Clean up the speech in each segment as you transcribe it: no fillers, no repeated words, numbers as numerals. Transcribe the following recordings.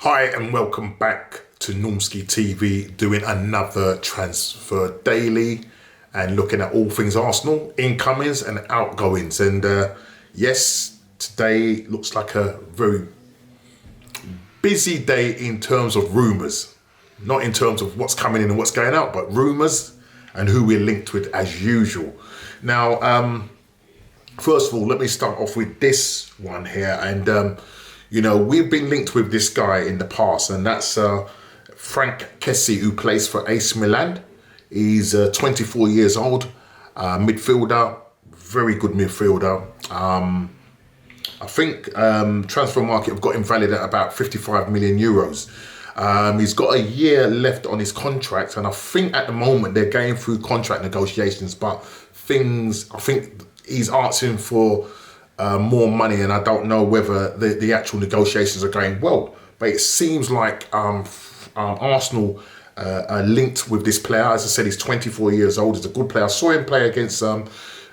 Hi and welcome back to Normski TV, doing another transfer daily and looking at all things Arsenal, incomings and outgoings. And yes, today looks like a very busy day in terms of rumours, not in terms of what's coming in and what's going out, but rumours and who we're linked with as usual. Now, first of all, let me start off with this one here. And you know, we've been linked with this guy in the past, and that's Franck Kessie, who plays for AC Milan. He's 24 years old, midfielder, very good midfielder. I think transfer market have got him valued at about 55 million euros. He's got a year left on his contract, and I think at the moment they're going through contract negotiations, but I think he's asking for more money, and I don't know whether the actual negotiations are going well. But it seems like Arsenal are linked with this player. As I said, he's 24 years old. He's a good player. I saw him play against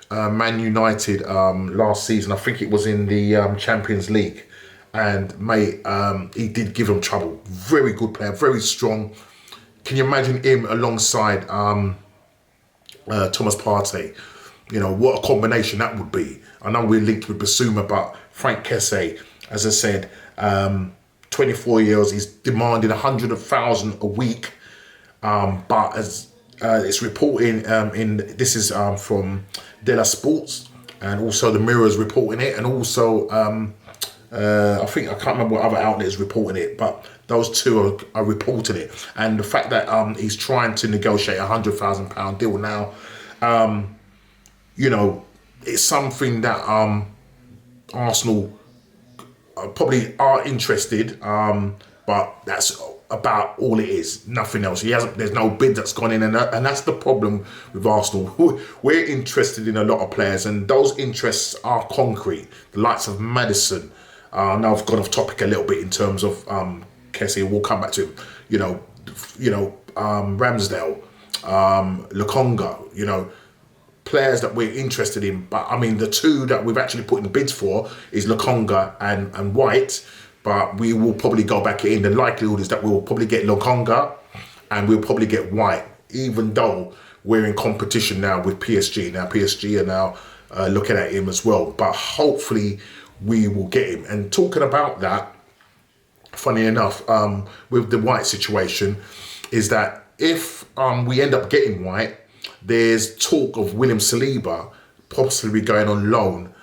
Man United last season. I think it was in the Champions League. And mate, he did give them trouble. Very good player, very strong. Can you imagine him alongside Thomas Partey? You know, what a combination that would be. I know we're linked with Basuma, but Franck Kessie, as I said, 24 years, he's demanding 100,000 a week. But as it's reporting, this is from De La Sports, and also the Mirror's reporting it, and also I think, I can't remember what other outlet is reporting it, but those two are reporting it. And the fact that he's trying to negotiate £100,000 deal now, you know, it's something that Arsenal probably are interested, but that's about all it is, nothing else. There's no bid that's gone in, and that's the problem with Arsenal. We're interested in a lot of players, and those interests are concrete. The likes of Maddison. Now I've gone off topic a little bit in terms of Kessie. We'll come back to him. You know, Ramsdale, Lokonga. You know, players that we're interested in. But I mean, the two that we've actually put in bids for is Lokonga and White. But we will probably go back in. The likelihood is that we will probably get Lokonga and we'll probably get White, even though we're in competition now with PSG. Now PSG are now looking at him as well. But hopefully we will get him. And talking about that, funny enough, with the White situation, is that if we end up getting White, there's talk of William Silva possibly going on loan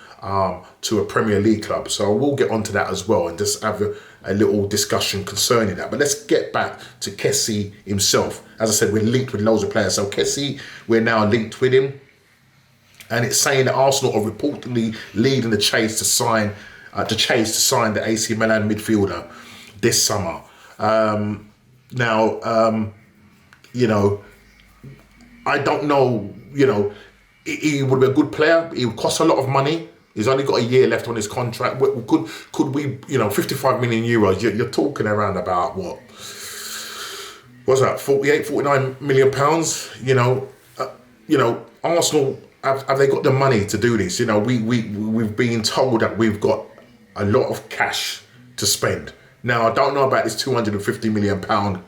to a Premier League club. So we'll get onto that as well and just have a little discussion concerning that. But let's get back to Kessie himself. As I said, we're linked with loads of players. So Kessie, we're now linked with him. And it's saying that Arsenal are reportedly leading the chase to sign the AC Milan midfielder this summer. You know, I don't know, you know, he would be a good player. He would cost a lot of money. He's only got a year left on his contract. Could we, you know, 55 million euros, you're talking around about what? What's that, 48, 49 million pounds? You know, Arsenal, have they got the money to do this? You know, we've been told that we've got a lot of cash to spend. Now, I don't know about this 250 million pound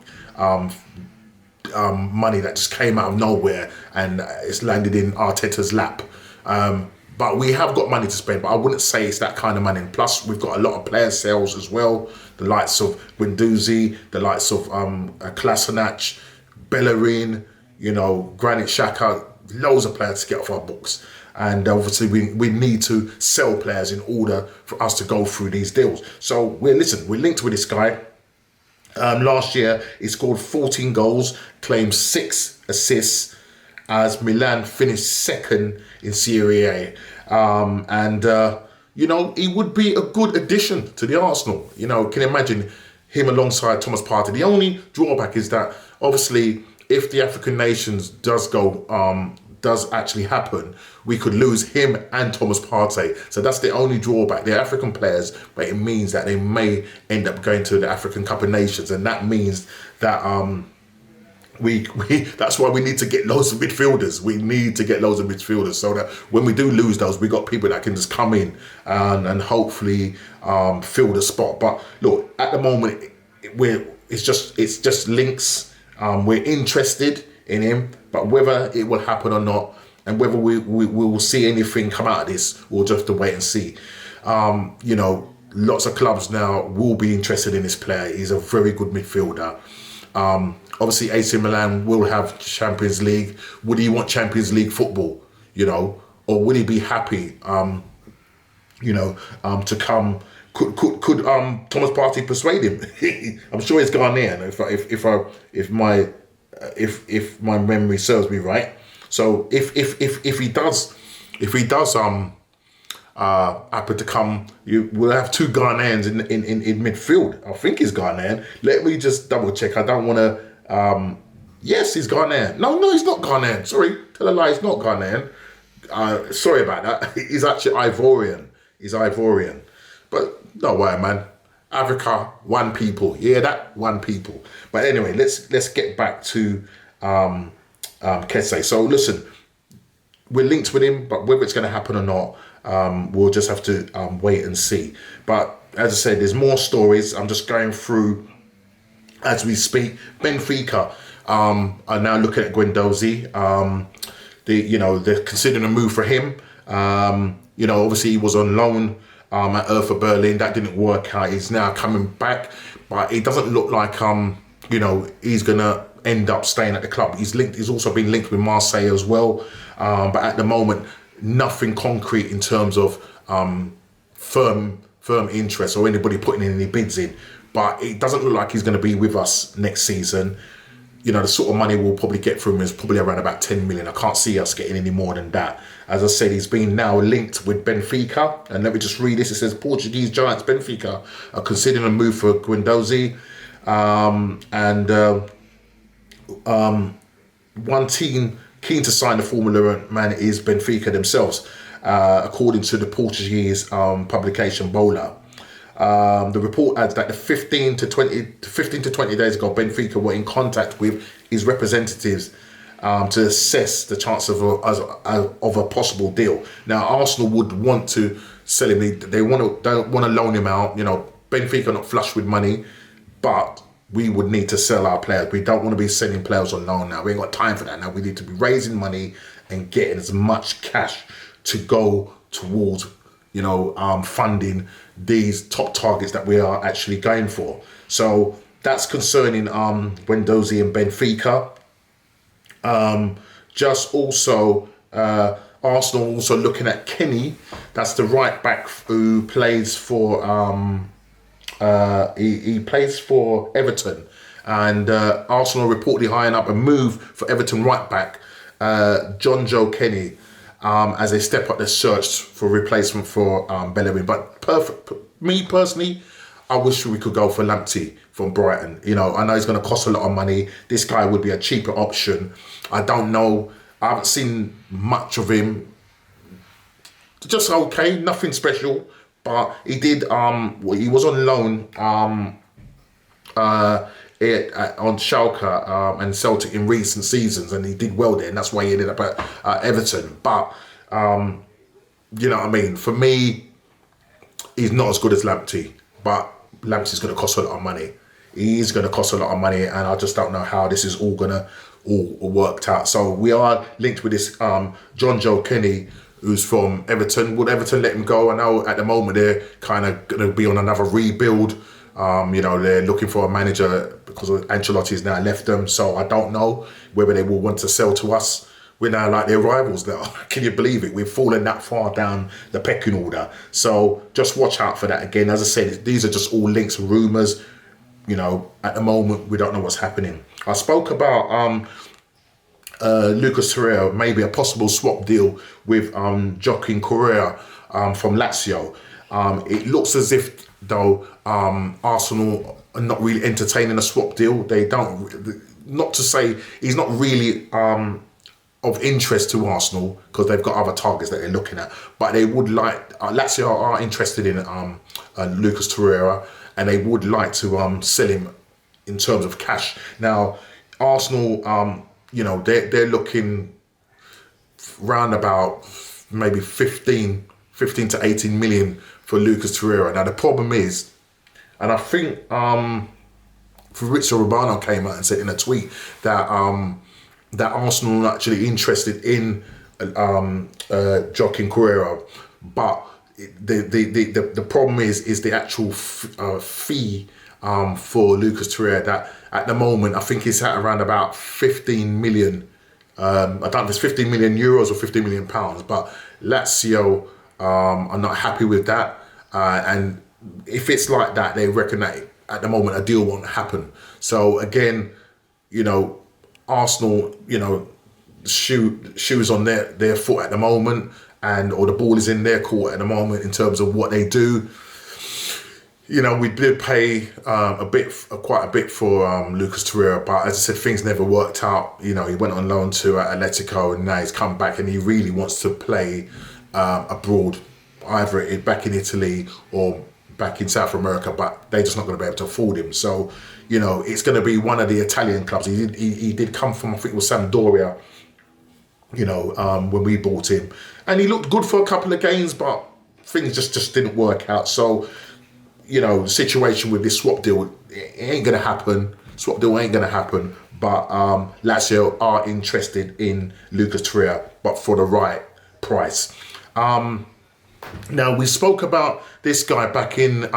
money that just came out of nowhere and it's landed in Arteta's lap. But we have got money to spend, but I wouldn't say it's that kind of money. And plus, we've got a lot of player sales as well. The likes of Guendouzi, the likes of Kolasinac, Bellerin, you know, Granit Xhaka, loads of players to get off our books. And obviously, we need to sell players in order for us to go through these deals. So, we're linked with this guy. Last year, he scored 14 goals, claimed 6 assists, as Milan finished second in Serie A. You know, he would be a good addition to the Arsenal. You know, can you imagine him alongside Thomas Partey? The only drawback is that, obviously, if the African nations does actually happen, we could lose him and Thomas Partey. So that's the only drawback. They're African players, but it means that they may end up going to the African Cup of Nations, and that means that that's why we need to get loads of midfielders. We need to get loads of midfielders so that when we do lose those, we got people that can just come in and hopefully fill the spot. But look, at the moment, it's just links. We're interested in him, but whether it will happen or not, and whether we will see anything come out of this, we'll just have to wait and see. You know, lots of clubs now will be interested in this player. He's a very good midfielder. Obviously, AC Milan will have Champions League. Would he want Champions League football? You know, or would he be happy? To come. Could Thomas Partey persuade him? I'm sure he's Ghanaian. If my memory serves me right. So if he does happen to come, you will have two Ghanaians in midfield. I think he's Ghanaian. Let me just double check. I don't want to. Yes, he's Ghanaian. No, he's not Ghanaian. Sorry, tell a lie. He's not Ghanaian. Sorry about that. He's actually Ivorian. He's Ivorian. But no way, man. Africa, one people. Yeah, that one people. But anyway, let's get back to Kessie. So listen, we're linked with him, but whether it's going to happen or not, we'll just have to wait and see. But as I said, there's more stories. I'm just going through as we speak. Benfica are now looking at Guendouzi. They're considering a move for him. Obviously he was on loan at Hertha Berlin. That didn't work out. He's now coming back, but it doesn't look like he's gonna end up staying at the club. He's also been linked with Marseille as well, but at the moment nothing concrete in terms of firm interest or anybody putting in any bids in. But it doesn't look like he's going to be with us next season. You know, the sort of money we'll probably get from him is probably around about 10 million. I can't see us getting any more than that. As I said, he's been now linked with Benfica. And let me just read this. It says, Portuguese giants Benfica are considering a move for Guendouzi. One team keen to sign the Formula man is Benfica themselves, according to the Portuguese publication Bola. The report adds that 15 to 20 days ago, Benfica were in contact with his representatives to assess the chance of a possible deal. Now, Arsenal would want to sell him. They don't want to loan him out. You know, Benfica are not flush with money, but we would need to sell our players. We don't want to be sending players on loan now. We ain't got time for that now. We need to be raising money and getting as much cash to go towards, funding these top targets that we are actually going for. So that's concerning Guendouzi and Benfica. Arsenal also looking at Kenny. That's the right back who plays for he plays for Everton, and Arsenal reportedly hiring up a move for Everton right back John Joe Kenny as they step up their search for replacement for Bellerin. But me personally, I wish we could go for Lamptey from Brighton. I know he's going to cost a lot of money. This guy would be a cheaper option. I don't know. I haven't seen much of him. Just okay, nothing special. But he did. He was on loan on Schalke and Celtic in recent seasons, and he did well there, and that's why he ended up at Everton. But you know what I mean. For me, he's not as good as Lamptey, but Lamptey's going to cost a lot of money. He is going to cost a lot of money, and I just don't know how this is all worked out. So we are linked with this John Joe Kenny, who's from Everton. Would Everton let him go? I know at the moment they're kind of going to be on another rebuild. They're looking for a manager because Ancelotti's now left them. So I don't know whether they will want to sell to us. We're now like their rivals now. Can you believe it? We've fallen that far down the pecking order. So just watch out for that again. As I said, these are just all links, rumours. At the moment, we don't know what's happening. I spoke about Lucas Torreira, maybe a possible swap deal with Joaquin Correa from Lazio. It looks as if, though, Arsenal are not really entertaining a swap deal. They don't, not to say he's not really of interest to Arsenal because they've got other targets that they're looking at. But they would like, Lazio are interested in Lucas Torreira, and they would like to sell him in terms of cash. Now, Arsenal, they're looking round about maybe 15 to 18 million for Lucas Torreira. Now, the problem is, and I think Fabrizio Romano came out and said in a tweet that that Arsenal are actually interested in Joaquin Correa, but the problem is the actual fee for Lucas Torreira, that at the moment I think it's at around about 15 million. I don't know if it's 15 million euros or 15 million pounds, but Lazio are not happy with that, and if it's like that, they reckon that at the moment a deal won't happen. So again, Arsenal, shoes on their foot at the moment, or the ball is in their court at the moment in terms of what they do. We did pay quite a bit for Lucas Torreira, but as I said, things never worked out. He went on loan to Atletico, and now he's come back, and he really wants to play abroad, either back in Italy or back in South America, but they're just not going to be able to afford him. So, it's going to be one of the Italian clubs. He did come from, I think it was Sampdoria, when we bought him, and he looked good for a couple of games, but things just didn't work out. So, situation with this swap deal, it ain't going to happen. Swap deal ain't going to happen, but Lazio are interested in Lucas Torreira, but for the right price. Now, we spoke about this guy back in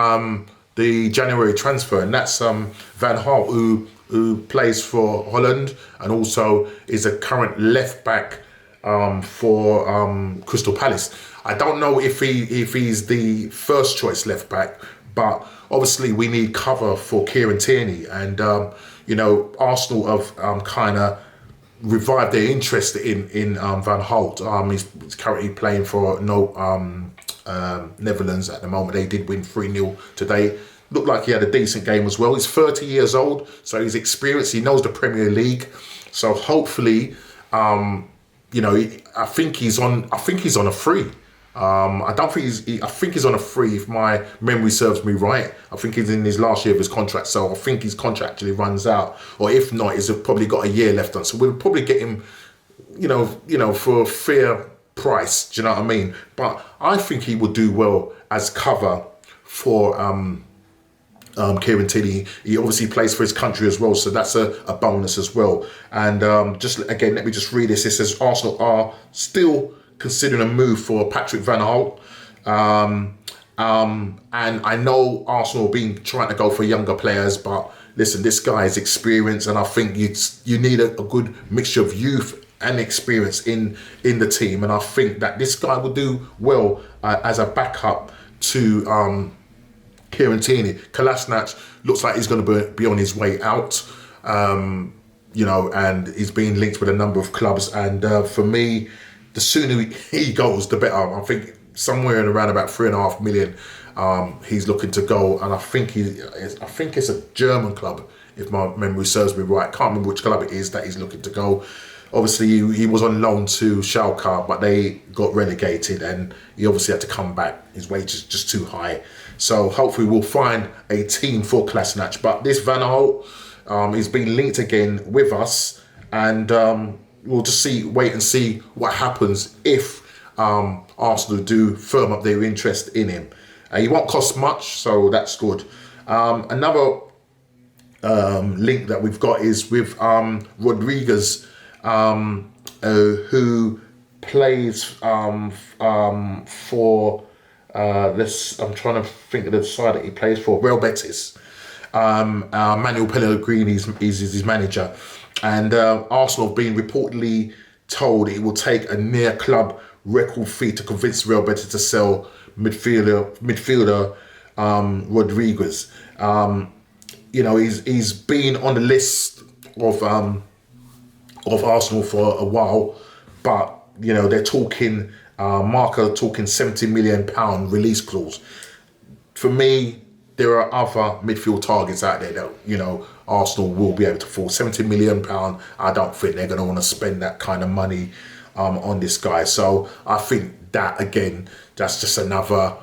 the January transfer, and that's Van Gaal, who plays for Holland and also is a current left back for Crystal Palace. I don't know if he's the first choice left back, but obviously we need cover for Kieran Tierney, and Arsenal have kind of revived their interest in Van Gaal. He's currently playing for Netherlands at the moment. They did win 3-0 today. Looked like he had a decent game as well. He's 30 years old, so he's experienced. He knows the Premier League, so hopefully, I think he's on a free. I think he's on a free, if my memory serves me right. I think he's in his last year of his contract, so I think his contract actually runs out, or if not, he's probably got a year left on. So we'll probably get him, for a fair price. Do you know what I mean? But I think he would do well as cover for Kieran Tierney. He obviously plays for his country as well, so that's a bonus as well. And let me just read this. It says Arsenal are still considering a move for Patrick Van Gaal. And I know Arsenal have been trying to go for younger players, but listen, this guy is experienced, and I think you need a good mixture of youth and experience in the team. And I think that this guy will do well as a backup to Kieran Tierney. Kolasinac looks like he's going to be on his way out, and he's being linked with a number of clubs. And for me, the sooner he goes, the better. I think somewhere in around about 3.5 million, he's looking to go. And I think it's a German club, if my memory serves me right. Can't remember which club it is that he's looking to go. Obviously, he was on loan to Schalke, but they got relegated, and he obviously had to come back. His wage is just too high. So hopefully we'll find a team for Kolasinac. But this Van Gaal, he's been linked again with us, and we'll just wait and see what happens if Arsenal do firm up their interest in him. He won't cost much, so that's good. Another link that we've got is with Rodriguez, who plays for this. I'm trying to think of the side that he plays for. Real Betis. Manuel Pellegrini is his manager, and Arsenal have been reportedly told it will take a near club record fee to convince Real Betis to sell midfielder Rodriguez. He's been on the list of Arsenal for a while, but they're talking Marca talking £70 million release clause. For me, there are other midfield targets out there that Arsenal will be able to afford. £70 million. I don't think they're going to want to spend that kind of money on this guy. So I think that again, that's just another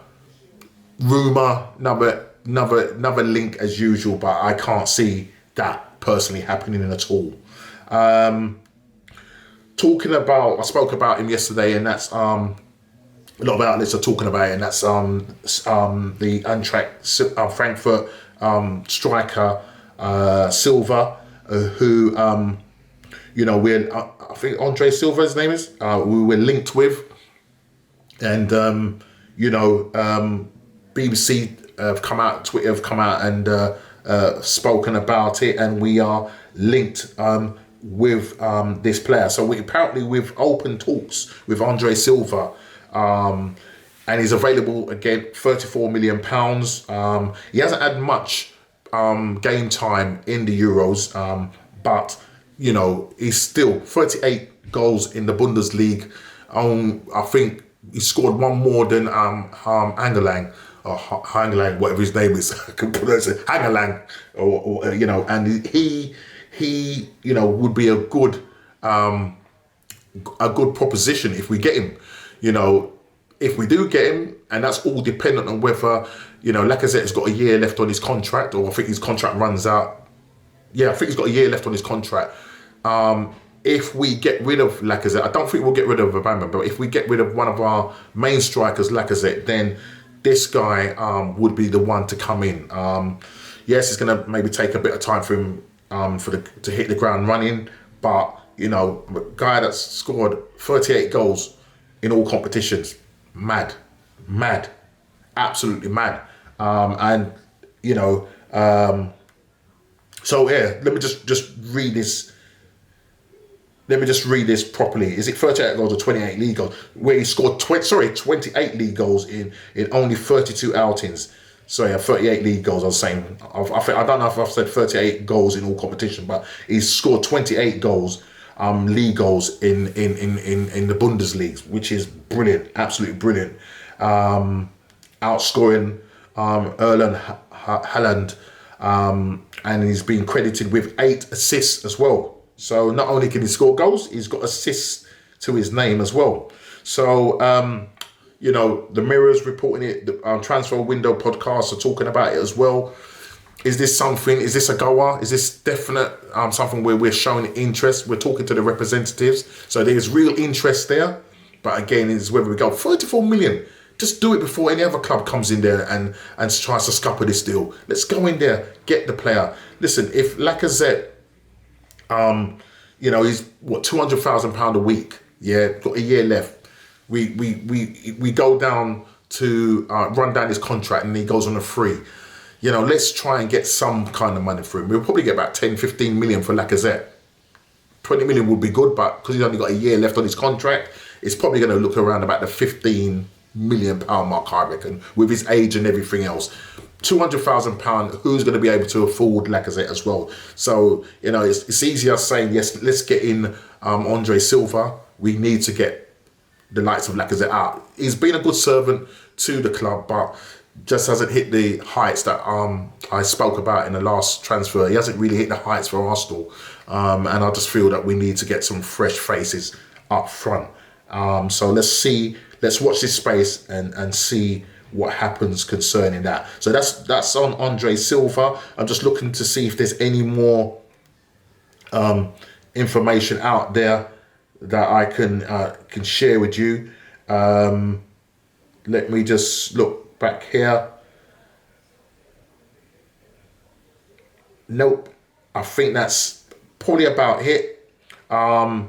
rumour, another link as usual. But I can't see that personally happening at all. Talking about, I spoke about him yesterday, and that's a lot of outlets are talking about it, and that's the Eintracht Frankfurt striker Silva, who I think Andre Silva, his name is, we were linked with, and BBC have come out, Twitter have come out and spoken about it, and we are linked with this player. So we've open talks with Andre Silva, and he's available again, £34 million. He hasn't had much game time in the Euros, but he's still 38 goals in the Bundesliga. I think he scored one more than Angelang, or Hangelang, whatever his name is. I can pronounce it, Hangelang, and he would be a good proposition if we get him. If we do get him, and that's all dependent on whether Lacazette has got a year left on his contract, or I think his contract runs out. Yeah, I think he's got a year left on his contract. If we get rid of Lacazette, I don't think we'll get rid of Aubameyang, but if we get rid of one of our main strikers, Lacazette, then this guy would be the one to come in. Yes, it's going to maybe take a bit of time for him to hit the ground running, but a guy that's scored 38 goals in all competitions, mad, absolutely mad. So yeah, let me just read this. Let me just read this properly. Is it 38 goals or 28 league goals? Where he scored 28 league goals in only 32 outings. So yeah, 38 league goals. I was saying. I don't know if I've said 38 goals in all competition, but he's scored 28 goals, league goals in the Bundesliga, which is brilliant, absolutely brilliant. Outscoring Erling Haaland, and he's been credited with 8 assists as well. So not only can he score goals, he's got assists to his name as well. So, the Mirror's reporting it, the Transfer Window podcasts are talking about it as well. Is this something, is this a goer? Is this definite something where we're showing interest? We're talking to the representatives. So there's real interest there. But again, it's whether we go 34 million. Just do it before any other club comes in there and tries to scupper this deal. Let's go in there, get the player. Listen, if Lacazette, he's £200,000 a week. Yeah, got a year left. We go down to run down his contract, and he goes on a free. Let's try and get some kind of money for him. We'll probably get about 10, 15 million for Lacazette. 20 million would be good, but because he's only got a year left on his contract, it's probably going to look around about the £15 million mark, I reckon, with his age and everything else. £200,000, who's going to be able to afford Lacazette as well? So, it's easier saying, yes, let's get in Andre Silva. We need to get the likes of Lacazette out. He's been a good servant to the club, but just hasn't hit the heights that I spoke about in the last transfer. He hasn't really hit the heights for Arsenal. And I just feel that we need to get some fresh faces up front. So let's watch this space and see what happens concerning that. So that's on Andre Silva. I'm just looking to see if there's any more information out there that I can share with you. Let me just look back here. Nope, I think that's probably about it. As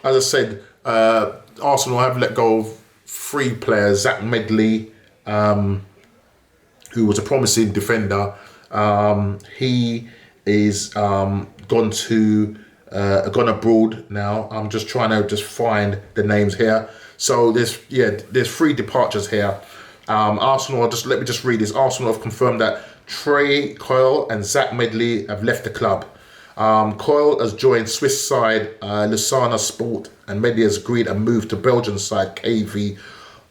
I said, Arsenal have let go of 3 players. Zach Medley, who was a promising defender, he is gone abroad now. I'm just trying to find the names here. So there's 3 departures here. Arsenal, let me just read this. Arsenal have confirmed that Trey Coyle and Zach Medley have left the club. Coyle has joined Swiss side Lausanne Sport, and Medley has agreed a move to Belgian side KV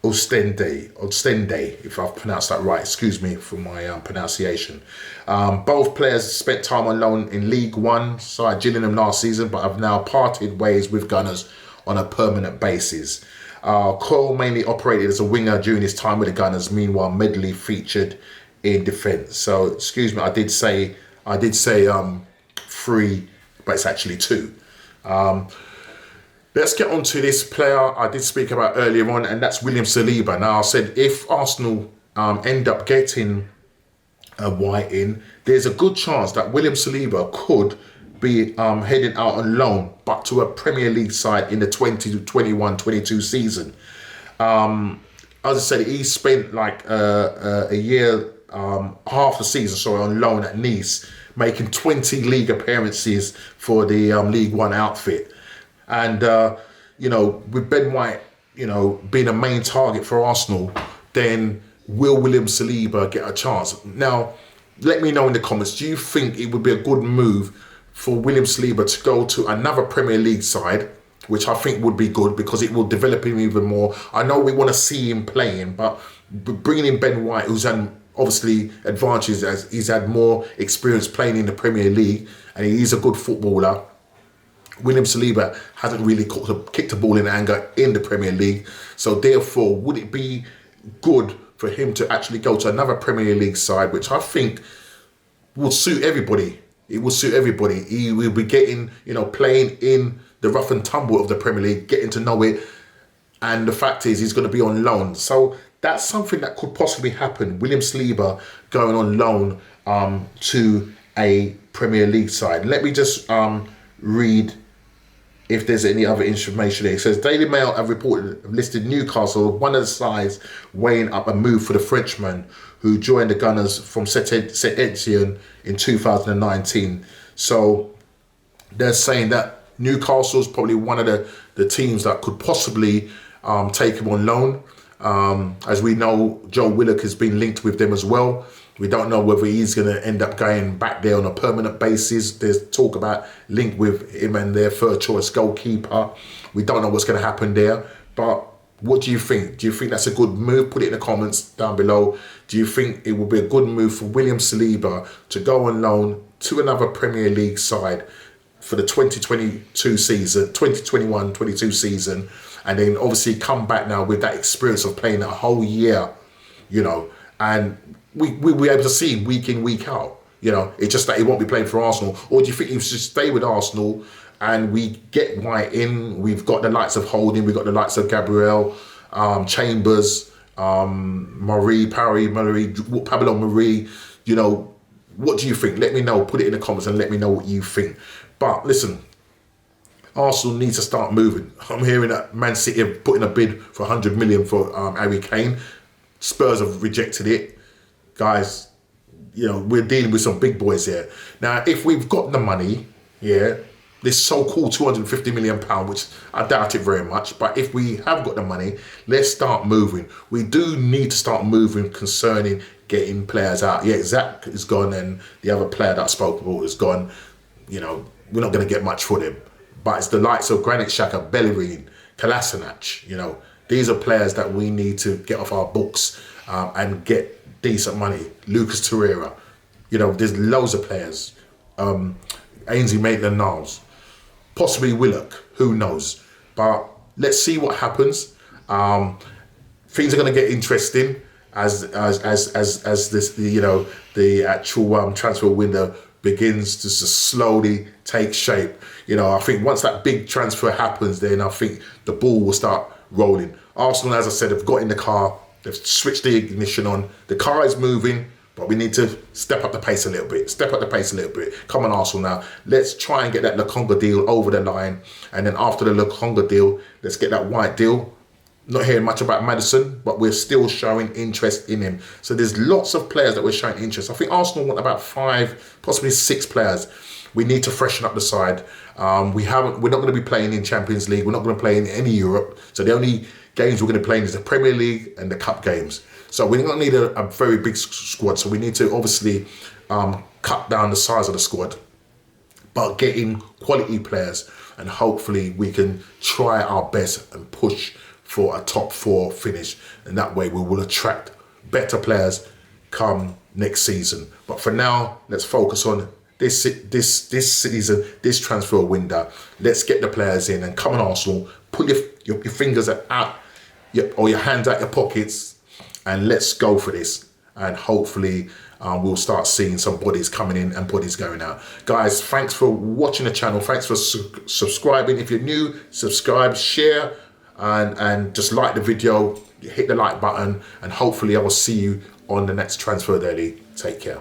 Ostende, if I've pronounced that right. Excuse me for my pronunciation. Both players spent time on loan in League One side Gillingham last season, but have now parted ways with Gunners on a permanent basis. Coyle mainly operated as a winger during his time with the Gunners. Meanwhile, Medley featured in defence. So, excuse me, I did say 3, but it's actually 2. Let's get on to this player I did speak about earlier on, and that's William Saliba. Now, I said if Arsenal end up getting White in, there's a good chance that William Saliba could be heading out on loan, but to a Premier League side in the 2021-22 season. As I said, he spent like a year, half a season, sorry, on loan at Nice, making 20 league appearances for the League One outfit. And, you know, with Ben White, you know, being a main target for Arsenal, then will William Saliba get a chance? Now, let me know in the comments, do you think it would be a good move for William Saliba to go to another Premier League side, which I think would be good because it will develop him even more? I know we want to see him playing, but bringing in Ben White, who's had obviously advantages as he's had more experience playing in the Premier League and he's a good footballer. William Saliba hasn't really kicked a ball in anger in the Premier League. So therefore, would it be good for him to actually go to another Premier League side, which I think will suit everybody? It will suit everybody. He will be getting, you know, playing in the rough and tumble of the Premier League, getting to know it. And the fact is, he's going to be on loan. So that's something that could possibly happen. William Saliba going on loan to a Premier League side. Let me just read if there's any other information there. It says, Daily Mail have listed Newcastle, one of the sides weighing up a move for the Frenchman who joined the Gunners from Saint Etienne in 2019. So they're saying that Newcastle's probably one of the teams that could possibly take him on loan. As we know, Joe Willock has been linked with them as well. We don't know whether he's going to end up going back there on a permanent basis. There's talk about link with him and their third choice goalkeeper. We don't know what's going to happen there. But what do you think? Do you think that's a good move? Put it in the comments down below. Do you think it would be a good move for William Saliba to go on loan to another Premier League side for the 2022 season, 2021-22 season, and then obviously come back now with that experience of playing a whole year, you know, and we'll be able to see him week in, week out. You know, it's just that he won't be playing for Arsenal. Or do you think he should stay with Arsenal and we get White in? We've got the likes of Holding, we've got the likes of Gabriel, Chambers, Marie, Pablo Marie. You know, what do you think? Let me know. Put it in the comments and let me know what you think. But listen, Arsenal needs to start moving. I'm hearing that Man City have put in a bid for 100 million for Harry Kane. Spurs have rejected it. Guys, you know, we're dealing with some big boys here. Now, if we've got the money, yeah, this so-called £250 million, which I doubt it very much, but if we have got the money, let's start moving. We do need to start moving concerning getting players out. Yeah, Zach is gone and the other player that I spoke about is gone. You know, we're not going to get much for them. But it's the likes of Granit Xhaka, Bellerin, Kolasinac, you know. These are players that we need to get off our books and get decent money. Lucas Torreira, you know, there's loads of players. Ainsley Maitland-Niles, possibly Willock, who knows? But let's see what happens. Things are going to get interesting as this, you know, the actual transfer window begins to slowly take shape. You know, I think once that big transfer happens, then I think the ball will start rolling. Arsenal, as I said, have got in the car. They've switched the ignition on. The car is moving, but we need to step up the pace a little bit. Step up the pace a little bit. Come on, Arsenal now. Let's try and get that Lokonga deal over the line. And then after the Lokonga deal, let's get that White deal. Not hearing much about Maddison, but we're still showing interest in him. So there's lots of players that we're showing interest. I think Arsenal want about 5, possibly 6 players. We need to freshen up the side. We're not going to be playing in Champions League. We're not going to play in any Europe. So the only games we're going to play in is the Premier League and the Cup games. So we're going to need a very big squad. So we need to obviously cut down the size of the squad, but get in quality players, and hopefully we can try our best and push for a top 4 finish. And that way we will attract better players come next season. But for now, let's focus on this season, this transfer window. Let's get the players in, and come on, Arsenal, put your fingers out, or your hands out your pockets, and let's go for this. And hopefully we'll start seeing some bodies coming in and bodies going out. Guys, thanks for watching the channel. Thanks for subscribing. If you're new, subscribe, share, and just like the video. Hit the like button, and hopefully I will see you on the next Transfer Daily. Take care.